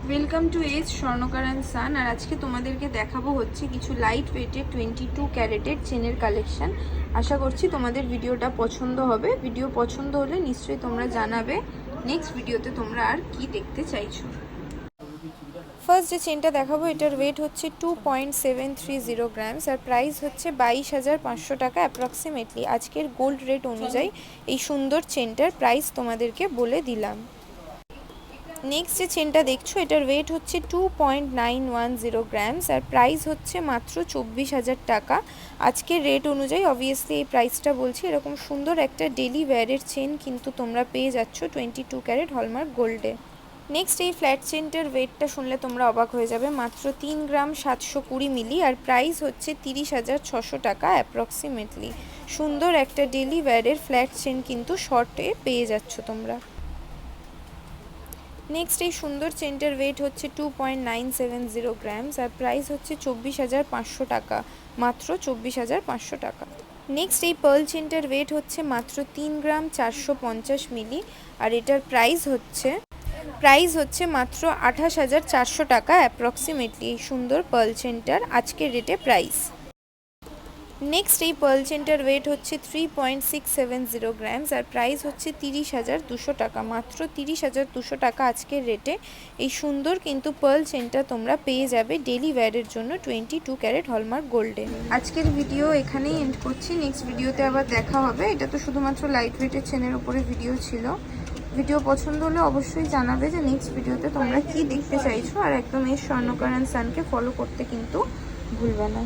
Welcome to age স্বর্ণকার and সান। আর আজকে তোমাদেরকে দেখাবো হচ্ছে কিছু লাইট ওয়েটের 22 ক্যারেটের চেনের কালেকশন। আশা করছি তোমাদের ভিডিওটা পছন্দ হবে। ভিডিও পছন্দ হলে নিশ্চয়ই তোমরা জানাবে নেক্সট ভিডিওতে তোমরা আর কি দেখতে চাইছো। ফার্স্ট যে চেনটা দেখাবো এটার ওয়েট হচ্ছে 2.730 গ্রামস আর প্রাইস হচ্ছে 22,500 টাকা অ্যাপ্রক্সিমেটলি। আজকের গোল্ড রেট অনুযায়ী এই সুন্দর চেনটার প্রাইস তোমাদেরকে বলে দিলাম। নেক্সট যে চেনটা দেখছো এটার ওয়েট হচ্ছে 2.910 গ্রামস আর প্রাইস হচ্ছে মাত্র 24,000 টাকা। আজকের রেট অনুযায়ী অবভিয়াসলি এই প্রাইসটা বলছি। এরকম সুন্দর একটা ডেলি ওয়্যারের চেন কিন্তু তোমরা পেয়ে যাচ্ছ 22 ক্যারেট হলমার্ক গোল্ডে। নেক্সট এই ফ্ল্যাট চেনটার ওয়েটটা শুনলে তোমরা অবাক হয়ে যাবে, মাত্র 3 গ্রাম 720 মিলি আর প্রাইস হচ্ছে 30,600 টাকা অ্যাপ্রক্সিমেটলি। সুন্দর একটা ডেলি ওয়্যারের ফ্ল্যাট চেন কিন্তু শর্টে পেয়ে যাচ্ছ তোমরা। নেক্সট এই সুন্দর চেনটার ওয়েট হচ্ছে 2.970 গ্রামস আর প্রাইস হচ্ছে 24,500 টাকা, মাত্র 24,500 টাকা। নেক্সট এই পার্ল চেনটার ওয়েট হচ্ছে মাত্র 3 গ্রাম 450 মিলি আর এটার প্রাইস হচ্ছে মাত্র 28,400 টাকা অ্যাপ্রক্সিমেটলি। এই সুন্দর পার্ল চেনটার আজকের রেটে প্রাইস। নেক্সট এই পার্ল চেনটার ওয়েট হচ্ছে 3.670 গ্রামস আর প্রাইস হচ্ছে 30,200 টাকা, মাত্র 30,200 টাকা আজকের রেটে। এই সুন্দর কিন্তু পার্ল চেনটা তোমরা পেয়ে যাবে ডেলি ওয়্যারের জন্য 22 ক্যারেট হলমার্ক গোল্ডে। আজকের ভিডিও এখানেই এন্ড করছি। নেক্সট ভিডিওতে আবার দেখা হবে। এটা তো শুধুমাত্র লাইট ওয়েটের চেনের উপরে ভিডিও ছিল। ভিডিও পছন্দ হলে অবশ্যই জানাবে যে নেক্সট ভিডিওতে তোমরা কি দেখতে চাইছো। আর একদম এই স্বর্ণকার অ্যান্ড সানকে ফলো করতে কিন্তু ভুলবে না।